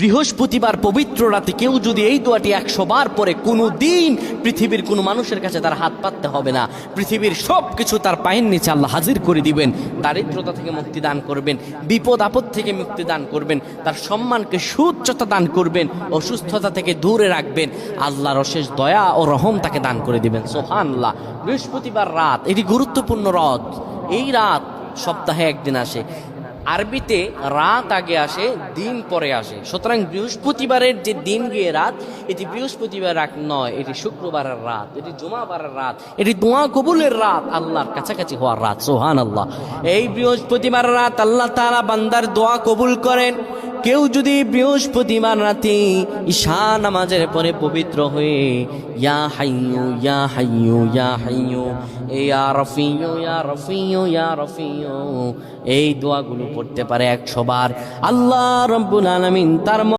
বৃহস্পতিবার পবিত্র রাতে কেউ যদি এই দোয়াটি 100 বার পরে কোনো দিন পৃথিবীর কোনো মানুষের কাছে তার হাত পাততে হবে না। পৃথিবীর সব কিছু তার পায়ের নিচে আল্লাহ হাজির করে দিবেন। দারিদ্রতা থেকে মুক্তি দান করবেন, বিপদ আপদ থেকে মুক্তি দান করবেন, তার সম্মানকে সুউচ্চতা দান করবেন, অসুস্থতা থেকে দূরে রাখবেন। আল্লাহর অশেষ দয়া ও রহম তাকে দান করে দিবেন। সুবহানাল্লাহ। বৃহস্পতিবার রাত এটি গুরুত্বপূর্ণ রাত। এই রাত সপ্তাহে একদিন আসে। আরবিতে রাত আগে আসে, দিন পরে আসে। সুতরাং বৃহস্পতিবারের যে দিন গিয়ে রাত, এটি বৃহস্পতিবার রাত নয়, এটি শুক্রবারের রাত, এটি জুমাবারের রাত, এটি দোয়া কবুলের রাত, আল্লাহর কাছাকাছি হওয়ার রাত। সুবহানাল্লাহ। এই বৃহস্পতিবার রাত আল্লাহ তাআলা বান্দার দোয়া কবুল করেন। কেউ যদি বৃহস্পতিবার রাতে ঈশা নামাজের পরে পবিত্র হয়ে ইয়া হাইয়ু ইয়া হাইয়ু ইয়া হাইয়ু ইয়া রফিয়ু ইয়া রফিয়ু ইয়া রফিয়ু এই দোয়াগুলো পড়তে পারে 100 বার, আল্লাহ রাব্বুল আলামিন তার